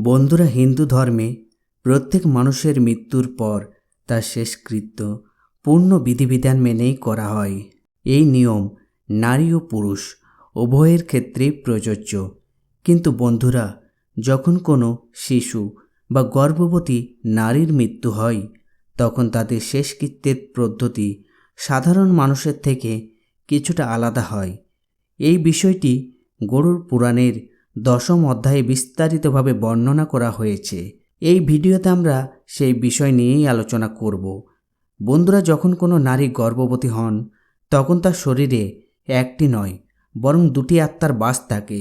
বন্ধুরা, হিন্দু ধর্মে প্রত্যেক মানুষের মৃত্যুর পর তার শেষকৃত্য পূর্ণ বিধিবিধান মেনেই করা হয়। এই নিয়ম নারী ও পুরুষ উভয়ের ক্ষেত্রেই প্রযোজ্য। কিন্তু বন্ধুরা, যখন কোনো শিশু বা গর্ভবতী নারীর মৃত্যু হয়, তখন তাদের শেষকৃত্যের পদ্ধতি সাধারণ মানুষের থেকে কিছুটা আলাদা হয়। এই বিষয়টি গরুড় পুরাণের 10ম অধ্যায়ে বিস্তারিতভাবে বর্ণনা করা হয়েছে। এই ভিডিওতে আমরা সেই বিষয় নিয়েই আলোচনা করব। বন্ধুরা, যখন কোনো নারী গর্ভবতী হন, তখন তার শরীরে একটি নয় বরং দুটি আত্মার বাস থাকে।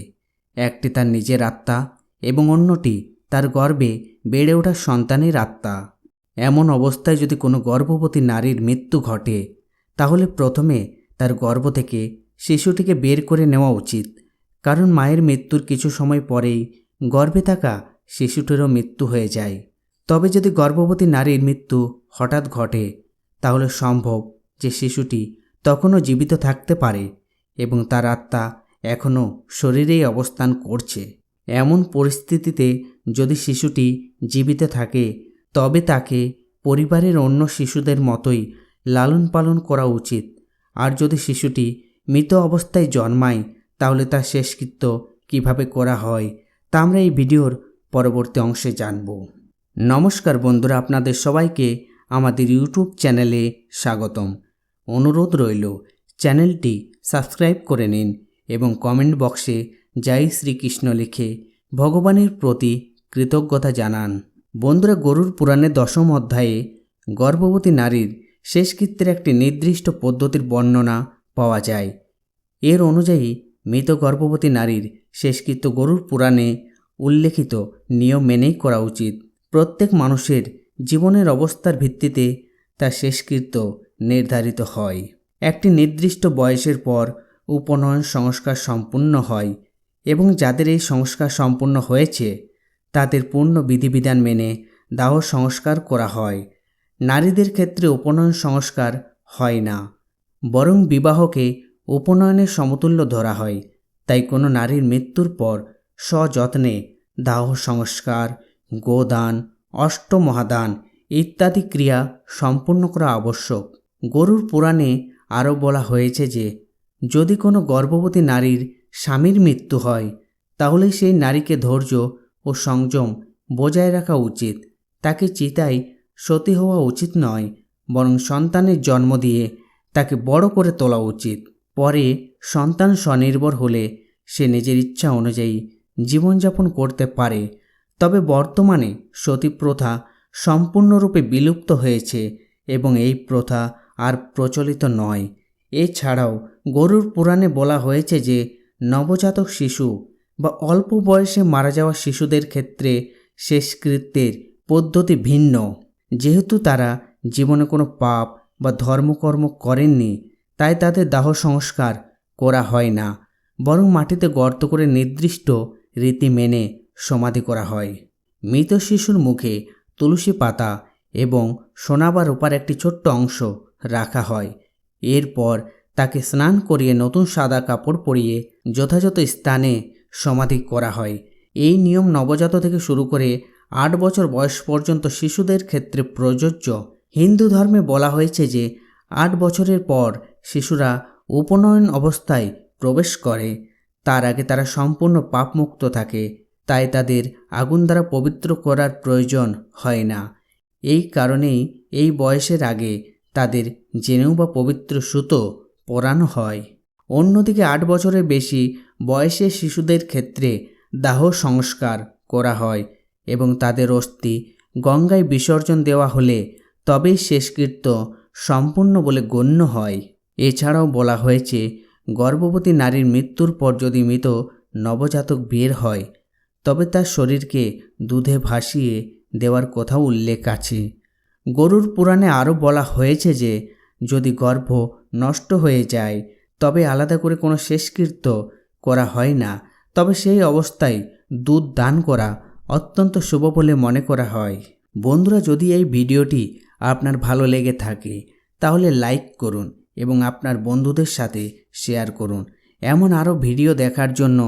একটি তার নিজের আত্মা এবং অন্যটি তার গর্ভে বেড়ে ওঠা সন্তানের আত্মা। এমন অবস্থায় যদি কোনো গর্ভবতী নারীর মৃত্যু ঘটে, তাহলে প্রথমে তার গর্ভ থেকে শিশুটিকে বের করে নেওয়া উচিত, কারণ মায়ের মৃত্যুর কিছু সময় পরেই গর্ভে থাকা শিশুটিরও মৃত্যু হয়ে যায়। তবে যদি গর্ভবতী নারীর মৃত্যু হঠাৎ ঘটে, তাহলে সম্ভব যে শিশুটি তখনও জীবিত থাকতে পারে এবং তার আত্মা এখনও শরীরেই অবস্থান করছে। এমন পরিস্থিতিতে যদি শিশুটি জীবিত থাকে, তবে তাকে পরিবারের অন্য শিশুদের মতোই লালন পালন করা উচিত। আর যদি শিশুটি মৃত অবস্থায় জন্মায়, তাহলে তার শেষকৃত্য কিভাবে করা হয় তা আমরা এই ভিডিওর পরবর্তী অংশে জানব। নমস্কার বন্ধুরা, আপনাদের সবাইকে আমাদের ইউটিউব চ্যানেলে স্বাগতম। অনুরোধ রইল চ্যানেলটি সাবস্ক্রাইব করে নিন এবং কমেন্ট বক্সে জয় শ্রীকৃষ্ণ লিখে ভগবানের প্রতি কৃতজ্ঞতা জানান। বন্ধুরা, গরুড় পুরাণের 10ম অধ্যায়ে গর্ভবতী নারীর শেষকৃত্যের একটি নির্দিষ্ট পদ্ধতির বর্ণনা পাওয়া যায়। এর অনুযায়ী মৃত গর্ভবতী নারীর শেষকৃত্য গরুড় পুরাণে উল্লেখিত নিয়ম মেনেই করা উচিত। প্রত্যেক মানুষের জীবনের অবস্থার ভিত্তিতে তার শেষকৃত্য নির্ধারিত হয়। একটি নির্দিষ্ট বয়সের পর উপনয়ন সংস্কার সম্পূর্ণ হয় এবং যাদের এই সংস্কার সম্পূর্ণ হয়েছে, তাদের পূর্ণ বিধিবিধান মেনে দাহ সংস্কার করা হয়। নারীদের ক্ষেত্রে উপনয়ন সংস্কার হয় না, বরং বিবাহকে উপনয়নের সমতুল্য ধরা হয়। তাই কোনো নারীর মৃত্যুর পর সযত্নে দাহ সংস্কার, গোদান, অষ্টমহাদান ইত্যাদি ক্রিয়া সম্পূর্ণ করা আবশ্যক। গরুড় পুরাণে আরও বলা হয়েছে যে, যদি কোনো গর্ভবতী নারীর স্বামীর মৃত্যু হয়, তাহলে সেই নারীকে ধৈর্য ও সংযম বজায় রাখা উচিত। তাকে চিতায় সতী হওয়া উচিত নয়, বরং সন্তানের জন্ম দিয়ে তাকে বড় করে তোলা উচিত। পরে সন্তান স্বনির্ভর হলে সে নিজের ইচ্ছা অনুযায়ী জীবনযাপন করতে পারে। তবে বর্তমানে সতী প্রথা সম্পূর্ণরূপে বিলুপ্ত হয়েছে এবং এই প্রথা আর প্রচলিত নয়। এছাড়াও গরুড় পুরাণে বলা হয়েছে যে, নবজাতক শিশু বা অল্প বয়সে মারা যাওয়া শিশুদের ক্ষেত্রে শেষকৃত্যের পদ্ধতি ভিন্ন। যেহেতু তারা জীবনে কোনো পাপ বা ধর্মকর্ম করেননি, তাই তাদের দাহ সংস্কার করা হয় না, বরং মাটিতে গর্ত করে নির্দিষ্ট রীতি মেনে সমাধি করা হয়। মৃত শিশুর মুখে তুলসী পাতা এবং সোনা বা রূপার একটি ছোট্ট অংশ রাখা হয়। এরপর তাকে স্নান করিয়ে নতুন সাদা কাপড় পরিয়ে যথাযথ স্থানে সমাধি করা হয়। এই নিয়ম নবজাত থেকে শুরু করে 8 বছর বয়স পর্যন্ত শিশুদের ক্ষেত্রে প্রযোজ্য। হিন্দু ধর্মে বলা হয়েছে যে 8 বছরের পর শিশুরা উপনয়ন অবস্থায় প্রবেশ করে। তার আগে তারা সম্পূর্ণ পাপমুক্ত থাকে, তাই তাদের আগুন দ্বারা পবিত্র করার প্রয়োজন হয় না। এই কারণেই এই বয়সের আগে তাদের জেনেউ বা পবিত্র সুতো পরানো হয়। অন্যদিকে 8 বছরের বেশি বয়সের শিশুদের ক্ষেত্রে দাহ সংস্কার করা হয় এবং তাদের অস্থি গঙ্গায় বিসর্জন দেওয়া হলে তবেই শেষকৃত্য সম্পূর্ণ বলে গণ্য হয়। এছাড়াও বলা হয়েছে, গর্ভবতী নারীর মৃত্যুর পর যদি মৃত নবজাতক বের হয়, তবে তার শরীরকে দুধে ভাসিয়ে দেওয়ার কথাও উল্লেখ আছে। গরুড় পুরাণে আরও বলা হয়েছে যে, যদি গর্ভ নষ্ট হয়ে যায়, তবে আলাদা করে কোনো শেষকৃত্য করা হয় না। তবে সেই অবস্থায় দুধ দান করা অত্যন্ত শুভ বলে মনে করা হয়। বন্ধুরা, যদি এই ভিডিওটি আপনার ভালো লেগে থাকে, তাহলে লাইক করুন এবং আপনার বন্ধুদের সাথে শেয়ার করুন। এমন আরও ভিডিও দেখার জন্য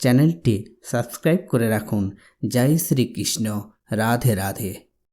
চ্যানেলটি সাবস্ক্রাইব করে রাখুন। জয় শ্রীকৃষ্ণ। রাধে রাধে।